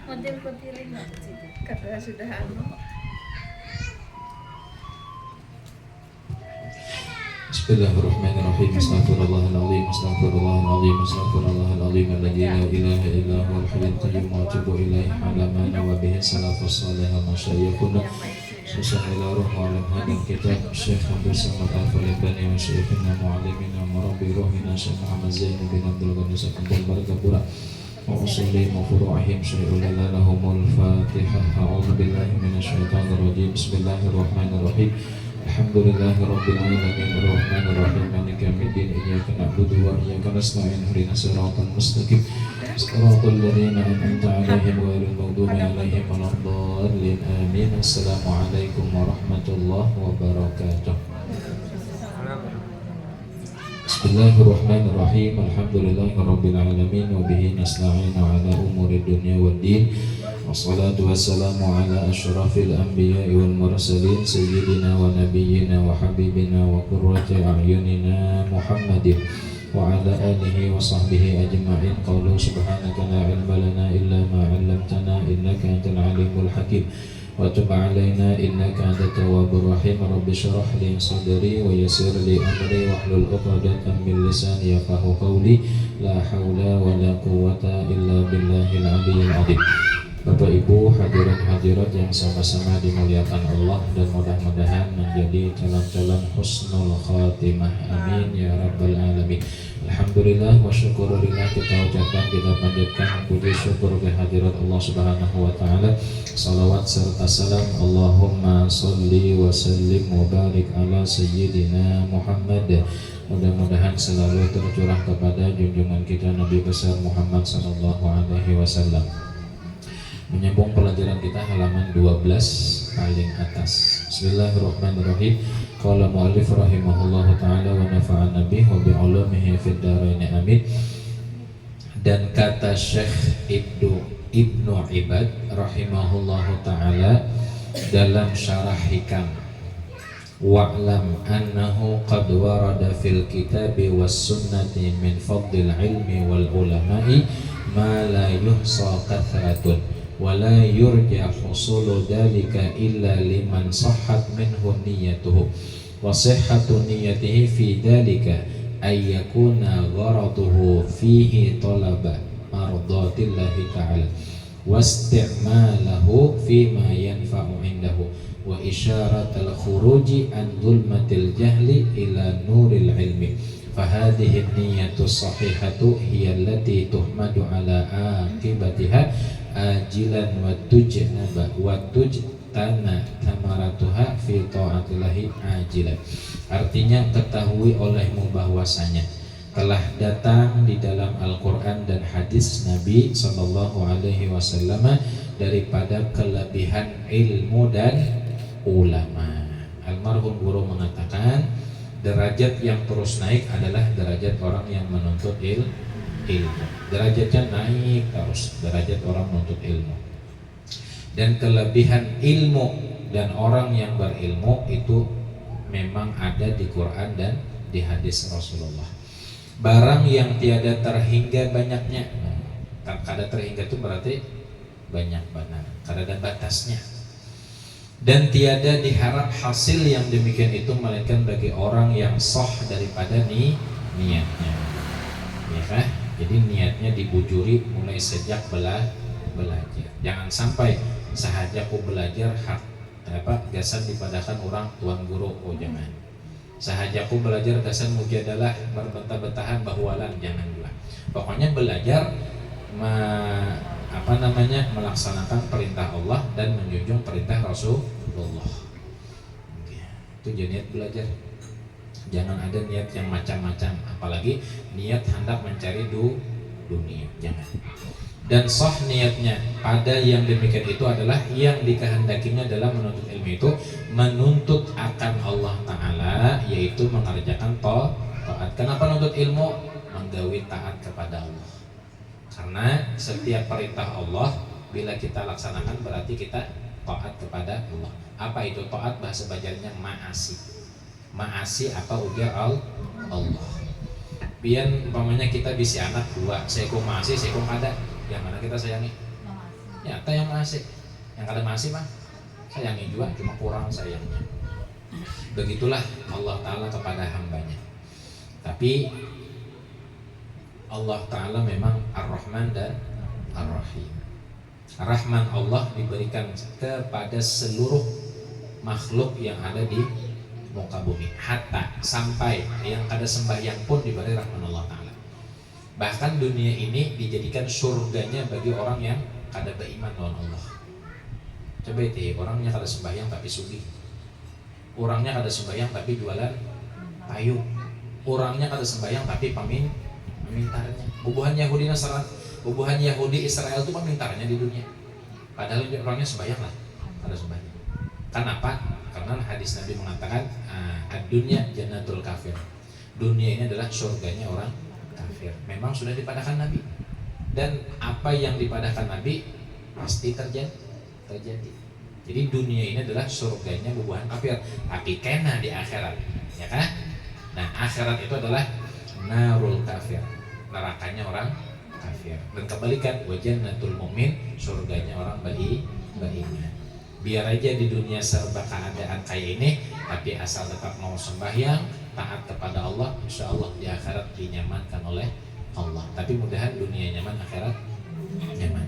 Model-modelin nggak sih? Karena sudah anu. Bismillahirrahmanirrahim. Astaghfirullahaladzim, astaghfirullahaladzim, astaghfirullahaladzim alladzi la ilaha illa huwal hayyul qayyum wa atubu ilaihi ala ma nawa bihi salafus salih wa masyayikhuna Bismillahirrahmanirrahim. Hadal kitab Syekh Abdul Samad Al-Falibani wa Syekhina Mu'alimina Marabbi Ruhina Syekh Muhammad Zainul bin Abdul Ghani Sakandul Barakapura wa usulihim wa furu'ahim syai'ul lahumul fatihah. A'udhu billahi minasyaitanir rajim. Bismillahirrahmanirrahim. Alhamdulillahi rabbil alamin arrahmanir rahim maliki yaumiddin iyyaka na'budu wa iyyaka nasta'in ihdinas siratal mustaqim siratal ladzina an'amta 'alaihim ghairil maghdubi 'alaihim waladdallin amin. Assalamualaikum warahmatullahi wabarakatuh. Bismillahirrahmanirrahim. Alhamdulillahi rabbil alamin wa bihi nasta'inu 'ala umuri dunya waddin. Wassalatu wassalamu ala asyrafil anbiya'i wal mursalin sayyidina wa nabiyyina wa habibina wa qurrati a'yunina Muhammadin wa ala alihi wa sahbihi ajma'in. Qalu subhanaka la ilma lana illa ma 'allamtana innaka antal alimul hakim wa tub 'alaina innaka antat tawwabur rahim. Rabbi shrah li sadri wa yassir li amri wahlul 'uqdatam min lisani yafqahu qawli. La haula wa la quwwata illa billahil 'aliyyil 'azim. Bapak Ibu hadirin hadirat yang sama-sama dimuliakan Allah dan mudah-mudahan menjadi calon-calon husnul khatimah, amin ya rabbal alamin. Alhamdulillah wa syukurillah, kita ucapkan, kita panjatkan puji syukur kehadirat Allah subhanahu wa ta'ala. Salawat serta salam Allahumma salli wa sallim wa barik ala sayyidina Muhammad. Mudah-mudahan selalu tercurah kepada junjungan kita Nabi besar Muhammad sallallahu alaihi wasallam. Menyambung pelajaran kita halaman 12 paling atas. Bismillahirrahmanirrahim. Qala mu'allif rahimahullahu ta'ala wa nafa'ana bihi wa bi'ulumihi fid dharain amin. Dan kata Syekh Ibnu Ibad rahimahullahu ta'ala dalam syarah hikam, wa'lam annahu qad warada fil kitabi was sunnati min fadlil ilmi wal ulama'i ma la yuhsa kathratun wala yurja husulu dalika illa liman sahhat minhu niyyatuhu wa sihhatu niyyatihi fi dalika ay yakuna gharaduhu fihi talaba mardatillahi ta'ala wasti'malahu fima yanfa'u indahu wa isyaratal khuruji an dhulmatil jahli ila nuril ilmi. Fahadhihi niyyatu sahihatu hiya allati tuhmadu ala akibatiha ajilan wa tujtana tamaratuha fi ta'atillahi ajilan. Artinya, ketahui olehmu bahwasanya telah datang di dalam Al-Quran dan hadis Nabi Sallallahu Alaihi Wasallam daripada kelebihan ilmu dan ulama. Almarhum guru mengatakan, derajat yang terus naik adalah derajat orang yang menuntut ilmu. Derajatnya naik terus, derajat orang menuntut ilmu. Dan kelebihan ilmu dan orang yang berilmu itu memang ada di Quran dan di hadis Rasulullah. Barang yang tiada terhingga banyaknya. Kada terhingga itu berarti banyak benar, kada ada batasnya. Dan tiada diharap hasil yang demikian itu melainkan bagi orang yang sah daripada niatnya, ya kan? Jadi niatnya dibujuri mulai sejak belajar. Jangan sampai sahajaku belajar gasan dipadahkan orang tuan guru, oh jangan. Sahajaku belajar gasan mujadalah berbentah-bentahan bahwalan, jangan pula. Pokoknya belajar melaksanakan perintah Allah dan menjunjung perintah Rasulullah. Itu jadi niat belajar. Jangan ada niat yang macam-macam, apalagi niat hendak mencari dunia, jangan. Dan sah niatnya pada yang demikian itu adalah yang dikehendakinya dalam menuntut ilmu itu menuntut akan Allah Ta'ala, yaitu mengerjakan taat. Kenapa menuntut ilmu? Menggawi taat kepada Allah. Karena setiap perintah Allah bila kita laksanakan berarti kita taat kepada Allah. Apa itu taat? Bahasa Bajarnya ma'asi. Ma'asi apa? Ujar Allah. Biar umpamanya kita bisa anak dua, seekong masih, seekong kada, yang mana kita sayangi? Ya, kita yang masih, yang kada masih mah sayangi juga, cuma kurang sayangnya. Begitulah Allah Ta'ala kepada hambanya. Tapi Allah Ta'ala memang Ar-Rahman dan Ar-Rahim. Rahman Allah diberikan kepada seluruh makhluk yang ada di muka bumi, hatta sampai yang kada sembahyang pun diberi rahman Allah Ta'ala. Bahkan dunia ini dijadikan surganya bagi orang yang kada beriman lawan Allah. Coba itu orangnya kada sembahyang tapi sugih, orangnya kada sembahyang tapi jualan payung, orangnya kada sembahyang tapi pamintarnya. Bubuhan Yahudi Nasrani, bubuhan Yahudi Israel itu pamintarnya di dunia. Padahal orangnya sembahyang lah, kada sembahyang. Kenapa? Karena hadis Nabi mengatakan dunia jannatul kafir. Dunia ini adalah surganya orang kafir. Memang sudah dipadahkan Nabi. Dan apa yang dipadahkan Nabi pasti terjadi. Jadi dunia ini adalah surganya bubuhan kafir. Tapi kena di akhirat, ya kan? Nah, akhirat itu adalah narul kafir, nerakanya orang kafir. Dan kebalikan, wa jannatul mu'min, surganya orang beriman. Biar aja di dunia serba keadaan kayak ini, tapi asal tetap mau sembahyang, taat kepada Allah, insya Allah di akhirat dinyamankan oleh Allah. Tapi mudahan dunia nyaman, akhirat nyaman.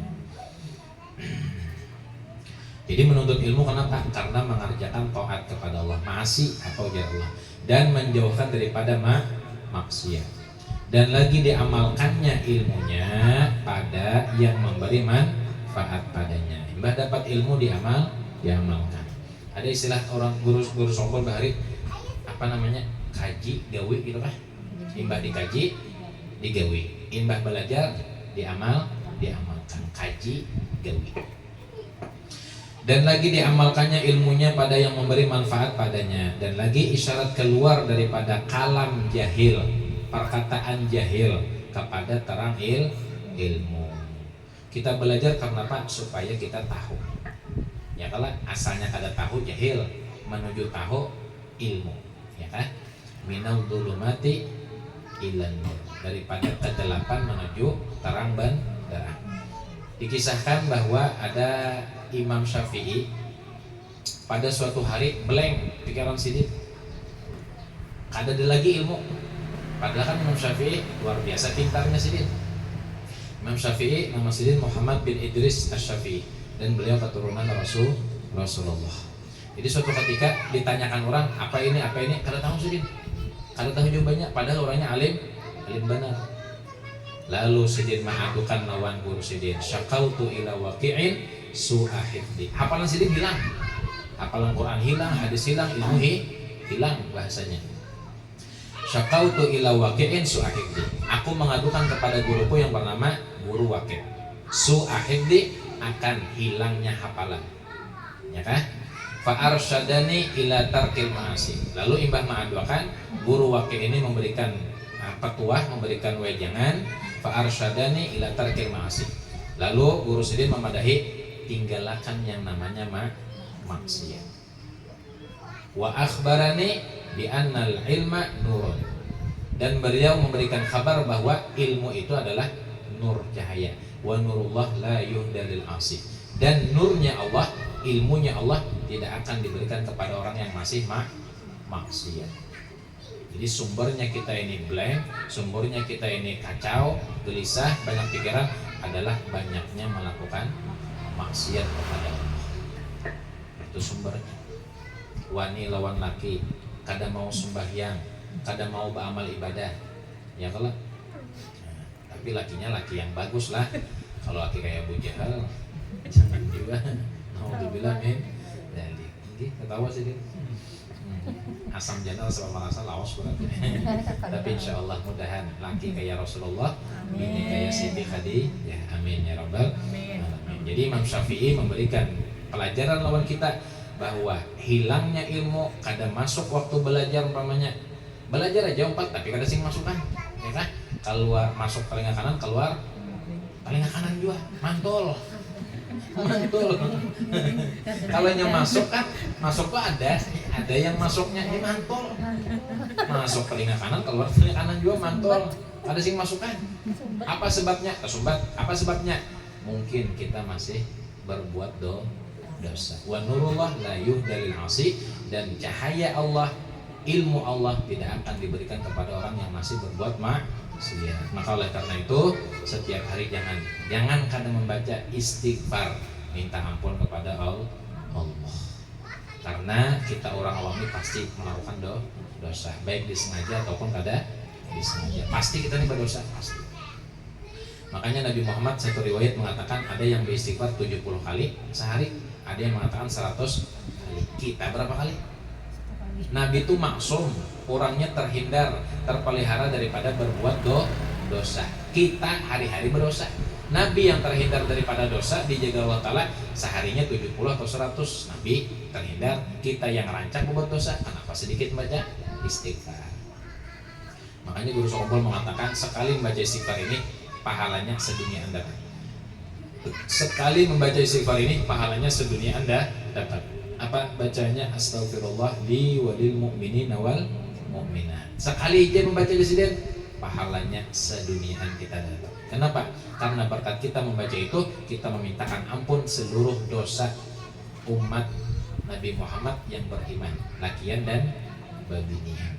Jadi menuntut ilmu kenapa? Karena mengerjakan taat kepada Allah, maasi atau ya Allah, dan menjauhkan daripada maksiat. Dan lagi diamalkannya ilmunya pada yang memberi manfaat padanya. Mbah dapat ilmu diamalkan. Ada istilah orang guru sombong bahari apa namanya, kaji gawi gitu kah? Imbah dikaji digawi, imbah belajar diamalkan, kaji gawi. Dan lagi diamalkannya ilmunya pada yang memberi manfaat padanya. Dan lagi isyarat keluar daripada kalam jahil, perkataan jahil, kepada terang ilmu. Kita belajar karena apa? Supaya kita tahu. Ya kalau asalnya kada tahu jahil, menuju tahu ilmu, ya kan? Minal dzulumati ilan nur, daripada kegelapan menuju terang benderang. Dikisahkan bahwa ada Imam Syafi'i pada suatu hari blank pikiran sidin, kada ada lagi ilmu. Padahal kan Imam Syafi'i luar biasa pintarnya sidin. Imam Syafi'i nama sidin Muhammad bin Idris Asy-Syafi'i, dan beliau keturunan Rasulullah. Jadi suatu ketika ditanyakan orang apa ini, kada tahu sidin, kada tahu jawabannya. Padahal orangnya alim benar. Lalu sidin mengadukan lawan guru sidin, syakautu ila waqi'in su'a hifdi. Hafalan sidin hilang, hafalan Quran hilang, hadis hilang, ilmu hilang bahasanya. Syakautu ila waqi'in su'a hifdi. Aku mengadukan kepada guruku yang bernama Guru Waqi', su'a hifdi, akan hilangnya hafalan, ya kan? Fa arsyadani ila tarkil ma'asi. Lalu imbah mengadukan, Guru Waqi' ini memberikan petuah, memberikan wejangan, fa arsyadani ila tarkil ma'asi. Lalu guru sidin memadahi, tinggalkan yang namanya maksiat. Wa akhbarani bi annal ilma nurun, dan beliau memberikan kabar bahwa ilmu itu adalah nur, cahaya. Wa nurullah la yuhdalil asi, dan nurnya Allah, ilmunya Allah tidak akan diberikan kepada orang yang masih maksiat. Jadi sumbernya kita ini blank, sumbernya kita ini kacau, gelisah, banyak pikiran, adalah banyaknya melakukan maksiat kepada Allah. Itu sumbernya. Wani lawan laki, kada mau sembahyang, kada mau beramal ibadah, ya kalau. Nah, tapi lakinya laki yang bagus lah. Kalau laki kayak Abu Jahal, jangan juga. Mau dibilang jadi, ketawa sih dia. Asam janal sebab merasa laos berarti. Tapi insya Allah mudahan laki kayak Rasulullah, bini kayak Siti Khadijah, amin ya rabbal alamin. Jadi Imam Syafi'i memberikan pelajaran lawan kita bahwa hilangnya ilmu kada masuk waktu belajar. Umpamanya belajar aja 4 tapi kada sing masukan, ya kan? Keluar masuk telinga kanan, keluar telinga kanan juga, mantul. Kalau yang masuk kan, masuk tuh ada ada yang masuknya di mantul. Masuk telinga kanan, keluar telinga kanan juga mantul. Ada sing masukkan. Apa sebabnya? Tersumbat. Apa sebabnya? Mungkin kita masih berbuat dosa. Wa nurullah la yuhdalil 'asi, dan cahaya Allah, ilmu Allah tidak akan diberikan kepada orang yang masih berbuat maksiat. Maka oleh karena itu setiap hari jangan kadang membaca istighfar, minta ampun kepada Allah. Karena kita orang awam ini pasti melakukan dosa, baik disengaja ataupun kada disengaja. Pasti kita ini berdosa, pasti. Makanya Nabi Muhammad satu riwayat mengatakan ada yang beristighfar 70 kali sehari, ada yang mengatakan 100 kali. Kita berapa kali? Nabi itu maksum, orangnya terpelihara daripada berbuat dosa. Kita hari-hari berdosa. Nabi yang terhindar daripada dosa dijaga Allah Ta'ala seharinya 70 atau 100. Nabi terhindar. Kita yang rancak membuat dosa, kenapa sedikit baca istighfar? Makanya Guru Sokompol mengatakan sekali membaca istighfar ini pahalanya sedunia Anda. Sekali membaca istighfar ini pahalanya sedunia Anda dapat. Apa bacanya? Astaghfirullah li walil mu'minin wal mu'minat. Sekali aja membaca istighfar, pahalanya seduniaan kita dapat. Kenapa? Karena berkat kita membaca itu, kita memintakan ampun seluruh dosa umat Nabi Muhammad yang beriman, lakian dan babinian.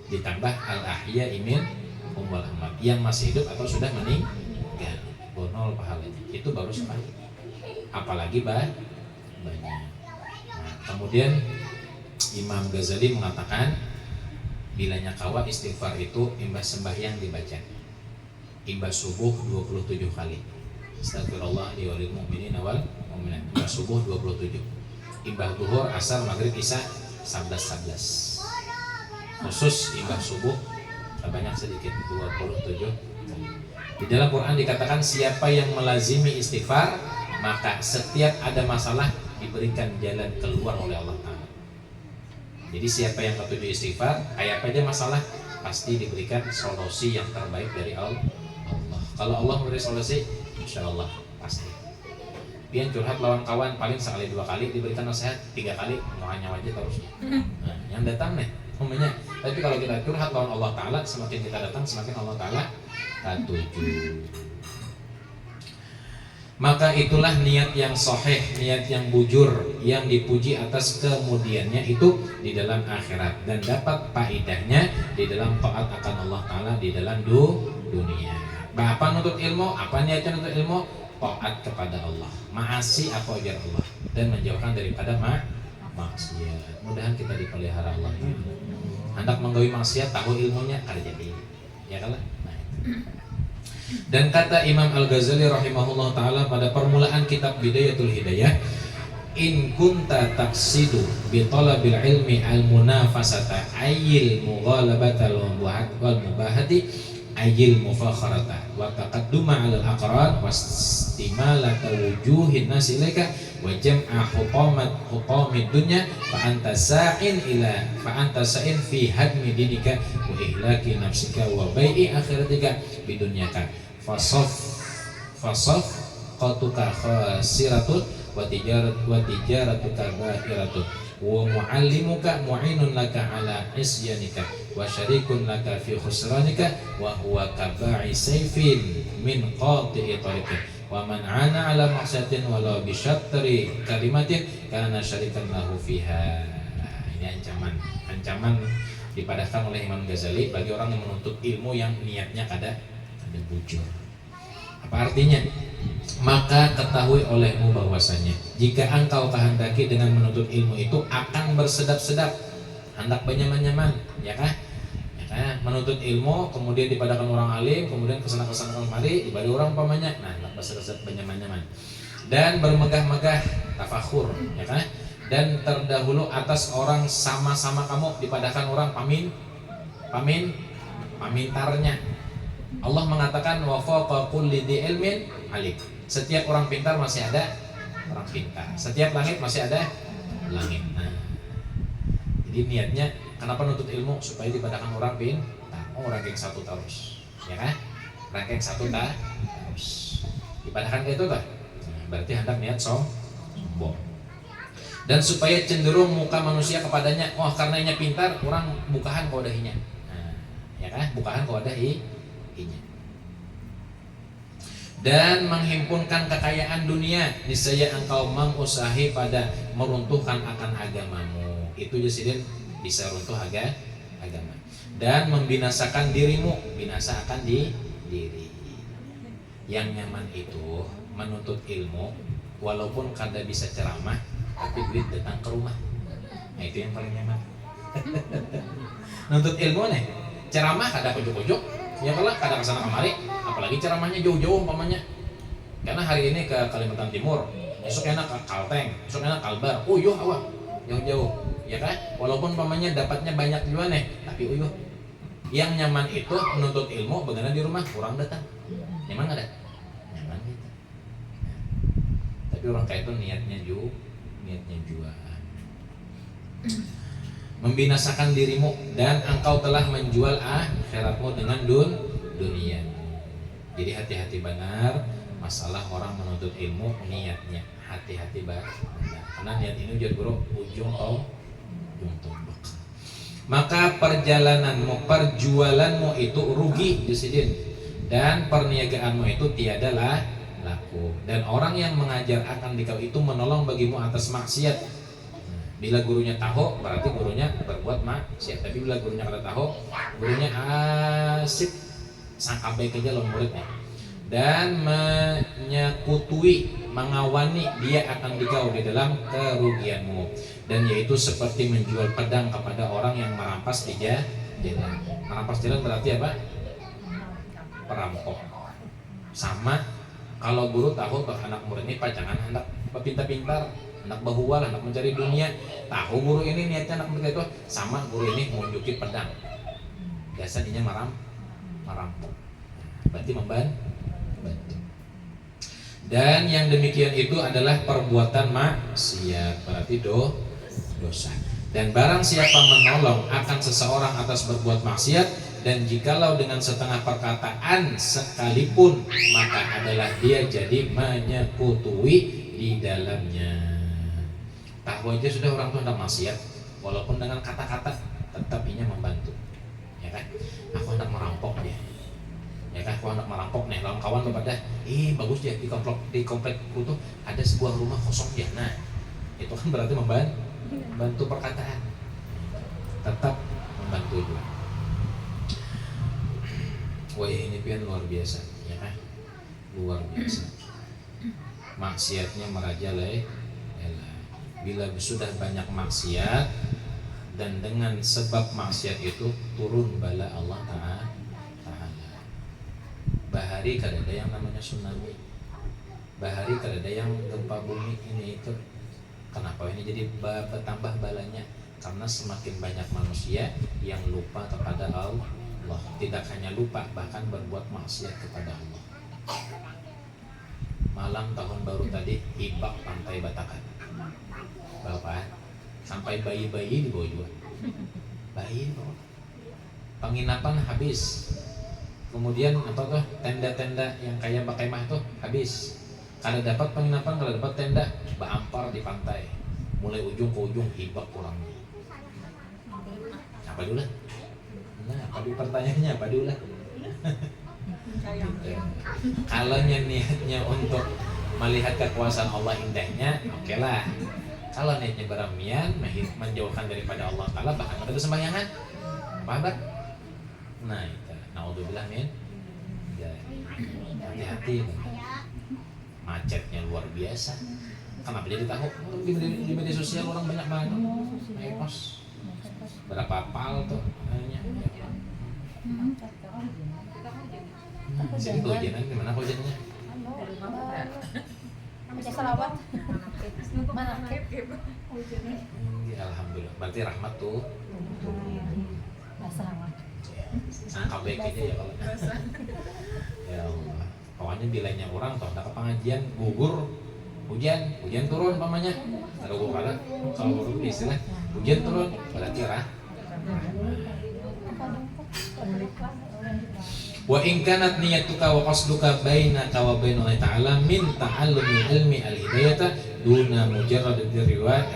Ditambah al-ahya imin ummul amwat, yang masih hidup atau sudah meninggal, bonol pahalanya. Itu baru sekali. Apalagi banyak. Nah, kemudian Imam Ghazali mengatakan bilanya kawa istighfar itu imbas sembahyang dibaca. Imbas subuh 27 kali. Astagfirullah li walil mu'minin wal mu'minat. Imbas subuh 27. Imbas duhur, asar, maghrib, isya 11. Khusus imbas subuh banyak sedikit 27. Di dalam Quran dikatakan siapa yang melazimi istighfar maka setiap ada masalah diberikan jalan keluar oleh Allah Ta'ala. Jadi siapa yang ketujuh istighfar, kayak apa aja masalah pasti diberikan solusi yang terbaik dari Allah. Kalau Allah memberi solusi, insya Allah pasti. Pian curhat lawan kawan paling sekali 2 kali, diberikan nasihat 3 kali, mau hanya wajah terus. Nah, yang datang nih, umumnya. Tapi kalau kita curhat lawan Allah Ta'ala, semakin kita datang, semakin Allah Ta'ala tuju. Maka itulah niat yang sahih, niat yang bujur, yang dipuji atas kemudiannya itu di dalam akhirat, dan dapat faedahnya di dalam taat akan Allah Ta'ala di dalam dunia. Apa nuntut ilmu? Apa niatnya nuntut ilmu? Taat kepada Allah, maasi apa ajar Allah, dan menjauhkan daripada maksiat. Mudahan kita dipelihara Allah. Hendak menggawi maksiat, tahu ilmunya kada jadi. Ya kan? Nah. Dan kata Imam Al-Ghazali rahimahullah ta'ala pada permulaan kitab Bidayatul Hidayah, in kunta taqsidu bi talabil ilmi al-munafasata ayyil mughalabata wal mubahati ayyil mufakharata wa taqadduma 'alal aqran wastimalata wujuhin nas ilaika wa jam'a hutamid dunya fa anta sa'in fi hadmi dinika wa ihlaki nafsika wa bai'i akhiratika bidunyaka fasaf qatuka khasiratun wa tijaratuka bahiratun wa muallimuka mu'inun laka ala isyanika wa syarikun laka fi khusranika wa huwa kaba'i sayfin min qati'i tariqin wa man 'ana ala maqsatin walau bi syattri kalimatin kana syarikan lahu fiha. Ini ancaman dipadahkan oleh Imam Ghazali bagi orang yang menuntut ilmu yang niatnya kada bujur. Apa artinya? Maka ketahui olehmu bahwasanya jika engkau kehendaki dengan menuntut ilmu itu akan bersedap-sedap, hendak banyaman-nyaman, ya kan? Ya kan? Menuntut ilmu kemudian dipadakan orang alim, kemudian kesana-kesana kemari dibagi orang pamannya, nah hendak bersedap-sedap banyaman-nyaman dan bermegah-megah tafakhur, ya kan? Dan terdahulu atas orang sama-sama kamu dipadakan orang pamintarnya. Allah mengatakan wa faqa kulli dzi ilmin alim. Setiap orang pintar masih ada orang pintar. Setiap langit masih ada langit. Nah, jadi niatnya kenapa nuntut ilmu supaya dipadakan orang pintar. Oh, ranking 1 terus, ya kan? Ranking 1 terus. Dipadakan kayak itu kan? Nah, berarti hendak niat sombong. Dan supaya cenderung muka manusia kepadanya, oh karena inya pintar, orang bukahan ke wadahinya. Nah, ya kan, bukahan ke wadahinya. Dan menghimpunkan kekayaan dunia, niscaya engkau mengusahi pada meruntuhkan akan agamamu. Itu jadi bisa runtuh agama. Dan membinasakan dirimu, binasa akan diri. Yang nyaman itu menuntut ilmu, walaupun kada bisa ceramah, tapi duit datang ke rumah. Nah itu yang paling nyaman. Nuntut ilmu nih, ceramah kada ujuk-ujuk, ya kalau kada kesana kemari, apalagi ceramahnya jauh-jauh umpamanya. Karena hari ini ke Kalimantan Timur, esok enak ke Kalteng, esok enak Kalbar, uyuh awak jauh-jauh, ya kan? Walaupun umpamanya dapatnya banyak juga nih, tapi uyuh. Yang nyaman itu menuntut ilmu, bagaimana di rumah kurang datang, nyaman nggak ada? Nyaman gitu. Tapi orang kayak itu niatnya jual. Membinasakan dirimu dan engkau telah menjual akhiratmu dengan dunia. Jadi hati-hati benar masalah orang menuntut ilmu, niatnya hati-hati benar. Karena niat ini jadi buruk ujung tombak. Maka perjalananmu, perjualanmu itu rugi disidin, dan perniagaanmu itu tiadalah laku. Dan orang yang mengajar akan dikau itu menolong bagimu atas maksiat. Bila gurunya tahu, berarti gurunya berbuat maksiat. Tapi bila gurunya kada tahu, gurunya asik sangkabai kerja lawan muridnya. Dan menyekutui, mengawani dia akan dikau di dalam kerugianmu. Dan yaitu seperti menjual pedang kepada orang yang merampas di jalan. Merampas jalan berarti apa? Perampok. Sama kalau guru tahu toh anak murid ini jangan hendak pintar-pintar, hendak bahuwal, hendak mencari dunia. Tahu guru ini niatnya anak murid itu, sama guru ini menunjuki pedang. Biasanya merampok. Berarti membantu. Dan yang demikian itu adalah perbuatan maksiat, berarti dosa. Dan barang siapa menolong akan seseorang atas berbuat maksiat, dan jikalau dengan setengah perkataan sekalipun, maka adalah dia jadi menyekutui di dalamnya. Tahu aja sudah orang itu hendak maksiat, walaupun dengan kata-kata tetap inya membantu, ya kan? Aku hendak merampok dia, ya kan? Aku hendak merampok nih, lawan kawan kepada, bagus ya di komplekku tuh ada sebuah rumah kosong ya. Nah, itu kan berarti membantu perkataan, tetap membantu juga. Wah ini pian luar biasa, ya kan? Luar biasa. Maksiatnya merajalela. Bila sudah banyak maksiat, dan dengan sebab maksiat itu turun bala Allah Ta'ala. Bahari kada ada yang namanya tsunami, bahari kada ada yang gempa bumi ini itu. Kenapa ini jadi bertambah balanya? Karena semakin banyak manusia yang lupa kepada Allah. Tidak hanya lupa, bahkan berbuat maksiat kepada Allah. Malam tahun baru tadi hibak pantai Batakan, Bapak, sampai bayi-bayi dibawa juga. Bayi dibawa. Penginapan habis. Kemudian apa tuh tenda-tenda yang kayak bakemah tuh habis. Kalau dapat penginapan, kalau dapat tenda, berampar di pantai. Mulai ujung ke ujung hibak kurangnya. Apa dulu? Nah, apa dulu pertanyaannya apa dulu? Kalau niatnya untuk melihat kekuasaan Allah indahnya, oke lah. Kalau niatnya beramian, menjauhkan daripada Allah Ta'ala, bahkan ada sembahyangan, apa? Nah itu, naudzubillah min. Hati-hati, macetnya luar biasa. Kenapa jadi tahu? Di media sosial orang banyak banget post. Berapa pal tuh hanya. Sini hujanan gimana hujannya? Salawat. Mana? Alhamdulillah. Berarti rahmat tuh. Sangka baik aja ya kalau. Ya Allah. Pokoknya bilangnya orang toh ada pengajian gugur hujan turun pamannya. Kalau gua kalah, kalau gua istilah hujan turun berarti wa in kanat niyatuka wa qasduka bainaka wa baina Allah ta'ala min ta'allumi ilmi al-hidayata duna mujarrad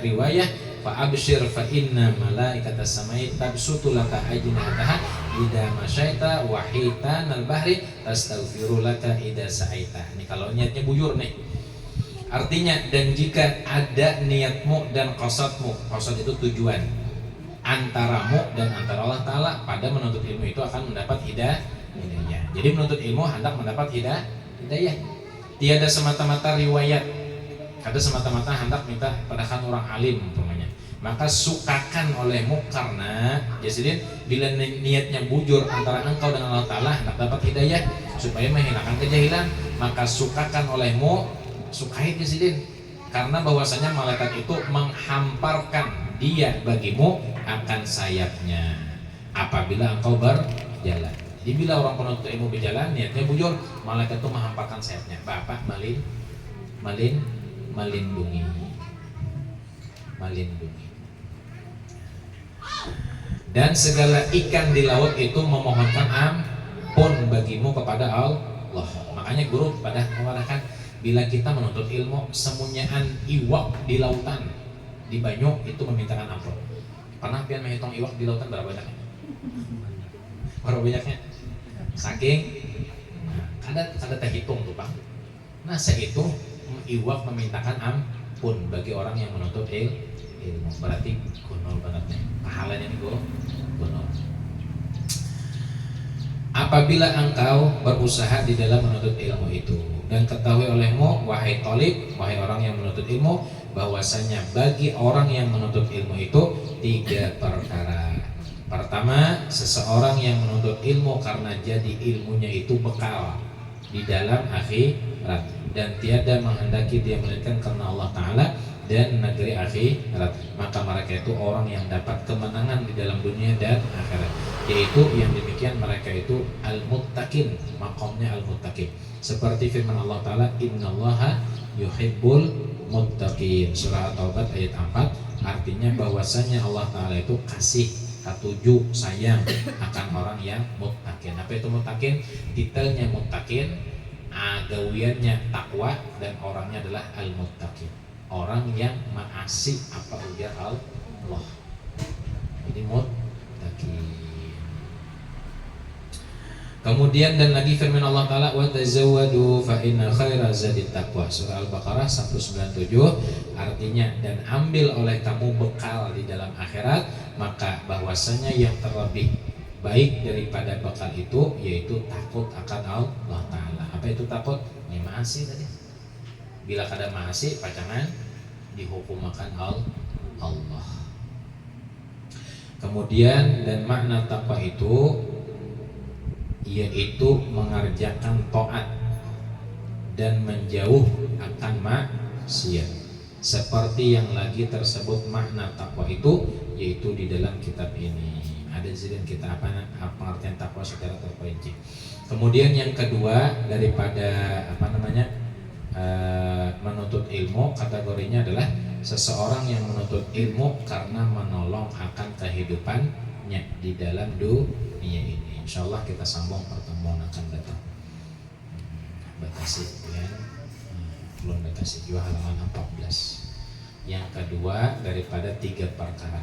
riwayah fa abshir fa inna malaikatas samai tabsutu laka ajnahataha idza masyaita wa hitanal bahri tastaghfiru laka idza sa'aita. Ini kalau niatnya bujur nih. Artinya, dan jika ada niatmu dan qasadmu, qasad itu tujuan antaramu dan antara Allah Ta'ala pada menuntut ilmu itu akan mendapat hidayah. Jadi menuntut ilmu hendak mendapat hidayah. Tiada semata-mata riwayat, ada semata-mata hendak minta padakan orang alim umpamanya. Maka sukakan olehmu karena Jasidin bila niatnya bujur antara engkau dengan Allah Ta'ala hendak dapat hidayah supaya menghilangkan kejahilan, maka sukakan olehmu, sukai Jasidin, karena bahwasanya malaikat itu menghamparkan dia bagimu akan sayapnya apabila engkau berjalan. Jadi bila orang penuntut ilmu berjalan niatnya bujur, malaikat itu menghamparkan sayapnya. Bapak melindungi. Dan segala ikan di laut itu memohonkan ampun bagimu kepada Allah. Makanya guru pada mengatakan bila kita menuntut ilmu, semunyaan iwak di lautan di banyu itu memintakan ampun. Pernah pian menghitung iwak di lautan berapa banyaknya? Berapa banyaknya? Saking ada terhitung tuh Bang. Nah itu iwak memintakan ampun bagi orang yang menuntut ilmu. Berarti gunul bangetnya pahalanya nih gunul. Apabila engkau berusaha di dalam menuntut ilmu itu, dan ketahui olehmu wahai talib, wahai orang yang menuntut ilmu, bahwasanya bagi orang yang menuntut ilmu itu 3 perkara. Pertama, seseorang yang menuntut ilmu karena jadi ilmunya itu bekal di dalam akhirat, dan tiada menghendaki dia melainkan karena Allah Ta'ala dan negeri akhirat, maka mereka itu orang yang dapat kemenangan di dalam dunia dan akhirat, yaitu yang demikian mereka itu al-muttaqin, maqamnya al-muttaqin, seperti firman Allah Ta'ala, innallaha yuhibbul muttaqin, surah At-Taubah ayat 4. Artinya bahwasanya Allah Ta'ala itu kasih, ketujuh, sayang akan orang yang muttaqin. Apa itu muttaqin? Detailnya muttaqin, agawiannya takwa, dan orangnya adalah al-muttaqin, orang yang maasi apa ujar Allah. Ini muttaqin. Kemudian dan lagi firman Allah Ta'ala, wa tazawwadu fa inna khaira zadit taqwa, surah Al-Baqarah 197. Artinya, dan ambil oleh kamu bekal di dalam akhirat, maka bahwasanya yang terlebih baik daripada bekal itu yaitu takut akan Allah Ta'ala. Apa itu takut? Ya maasi tadi. Bila kada maasi pacangan dihukum akan Allah. Kemudian dan makna takwa itu yaitu mengerjakan taat dan menjauh akan maksiat, seperti yang lagi tersebut makna takwa itu yaitu di dalam kitab ini. Ada zidin kita apa artian takwa secara terperinci. Kemudian yang kedua daripada menuntut ilmu, kategorinya adalah seseorang yang menuntut ilmu karena menolong akan kehidupannya di dalam dunia ini. Insyaallah kita sambung pertemuan akan datang. Batasi ya. Belum batasi juga halaman 14. Yang kedua daripada 3 perkara.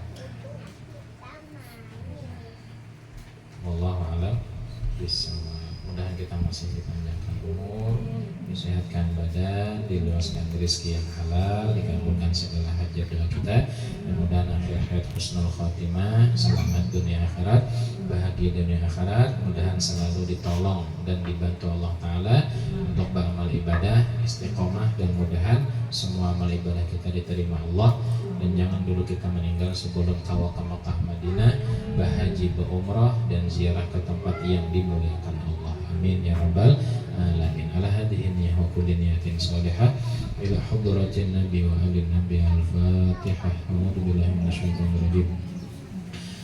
Wallahu a'lam bishawab. Mudah-mudahan kita masih dipanjangkan umur, disehatkan badan, diluaskan rezeki yang halal, dikabulkan segala hajat doa kita. Mudah-mudahan akhir husnul khatimah, selamat dunia akhirat, bahagia dunia akhirat. Mudah-mudahan selalu ditolong dan dibantu Allah Ta'ala untuk beramal ibadah, istiqomah, dan mudah-mudahan semua amal ibadah kita diterima Allah. Dan jangan dulu kita meninggal sebelum kawal ke Makkah Madinah, berhaji, berumrah, dan ziarah ke tempat yang dimuliakan Allah. Amin ya rabbal alamin. Ala hadhihi niyyah wa kulli niyatin salihah ila hadratin nabi wa alin nabi. Al-Fatihah. A'udzu billahi minasyaitonir rajim.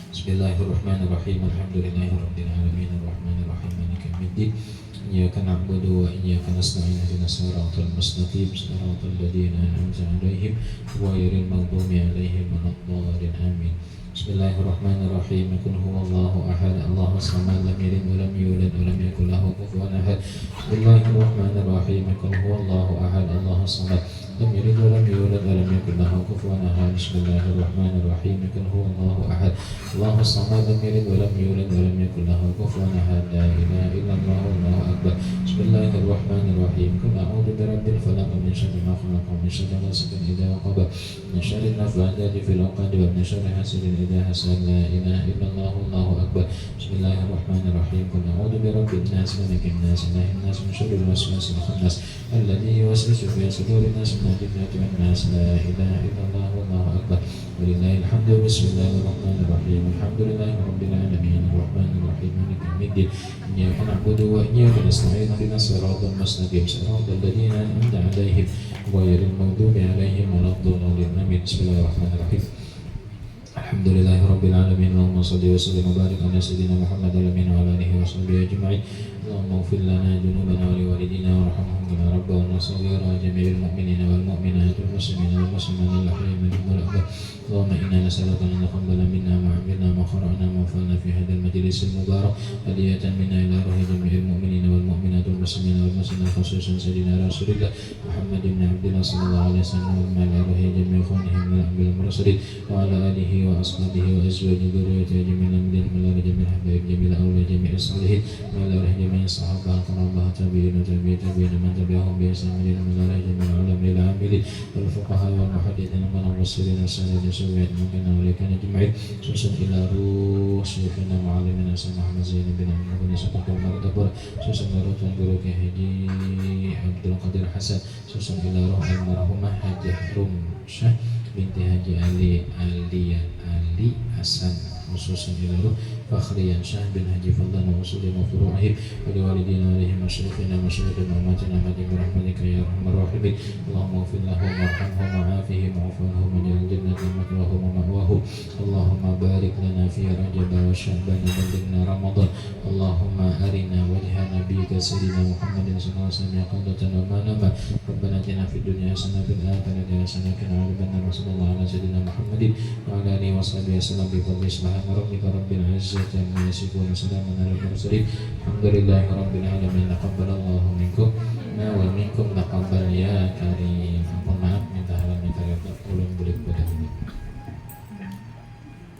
Bismillahirrahmanirrahim. Alhamdulillahirabbil alamin arrahmanir rahim maliki yaumiddin. Iyyaka na'budu wa iyyaka nasta'in ihdinas siratal mustaqim siratal ladzina an'amta 'alaihim ghairil maghdubi 'alaihim waladdallin. Amin. Bismillahirrahmanirrahim. Qul huwallahu ahad, Allahus samad, lam yalid wa lam yulad wa lam yakul lahu kufuwan ahad. Bismillahirrahmanirrahim. Qul huwallahu ahad, Allahus samad, لم يلد ولم يولد ولم يكن له كفوا أحد. بسم الله الرحمن الرحيم. قل هو الله أحد الله الصمد لم يلد ولم يولد ولم يكن له كفوا أحد. لا إله إلا الله الله أكبر. بسم الله الرحمن الرحيم. قل أعوذ برب الفلق من شر ما خلق ومن شر غاسق إذا وقب من شر النفاثات في العقد ومن شر حاسد إذا حسد. لا إله إلا الله الله أكبر. بسم الله الرحمن الرحيم. قل أعوذ برب الناس ملك الناس إله الناس من شر الوسواس الخناس الذي يوسوس في صدور الناس من الجنة والناس. لا إله إلا الله والله أكبر. ولله الحمد. بسم الله الرحمن الرحيم. الحمد لله رب العالمين الرحمن الرحيم مالك يوم الدين إياك نعبد وإياك نستعين اهدنا الصراط المستقيم صراط الذين أنعمت عليهم غير المغضوب عليهم ولا الضالين آمين. بسم الله الرحمن الرحيم. الحمد لله رب العالمين اللهم صل وسلم وبارك على سيدنا محمد وعلى آله وصحبه أجمعين. اللهم اغفر لنا ذنوبنا ولوالدينا وارحمهم كما ربونا صغيرا جميع المؤمنين والمؤمنات والمسلمين والمسلمات الأحياء منهم والأموات. اللهم إنا نسألك أن تقبل منا ما عملنا ما قرأنا ما فعلنا في هذا المجلس المبارك هدية منا إلى روح جميع المؤمنين والمؤمنات والمسلمين والمسلمات خصوصا سيدنا رسول الله محمد بن عبد الله صلى الله عليه وسلم وعلى روح جميع إخوانهم من الأنبياء والمرسلين وعلى آله وأصحابه وأزواجه وذريته جميع الأنبياء وعلى جميع الحبايب جميع الأولياء جميع الصالحين وعلى روح جميع الصحابة الكرام تابعين وتابعين تابعين من تبعهم بإحسان إلى يوم لا جميع العلماء العاملين والفقهاء والمحدثين والمفسرين والسادة السوية ممكن أولئك أجمعين خصوصا إلى روح شيخنا معلمنا سيدنا محمد زين بن عبد الله سبحانه المرتبر خصوصا إلى روح Guru Haji Abdul Qadir Hasan خصوصا إلى روح المرحومة Haji Rumsyah binti Haji Ali Hasan خصوصا إلى روح فخريا شاه بن حجي فضلا وصولهم وفروعهم ولوالدينا عليهم مشايخنا مشايخ أمتنا مدين برحمتك يا أرحم الراحمين. اللهم اغفر لهم وارحمهم وعافهم واعف عنهم واجعل الجنة مثواهم ومأواهم. اللهم بارك لنا في رجب وشعبان وبلغنا رمضان. اللهم أرنا وجه نبيك سيدنا محمد صلى الله عليه وسلم يقظة وما نما. ربنا آتنا في الدنيا حسنة وفي الآخرة حسنة وقنا عذاب النار. صلى الله على سيدنا محمد وعلى آله وصحبه وسلم بفضل سبحان ربك رب العزة عما يصفون وسلام على المرسلين الحمد لله رب العالمين. تقبل الله منكم ومنكم تقبل يا كريم.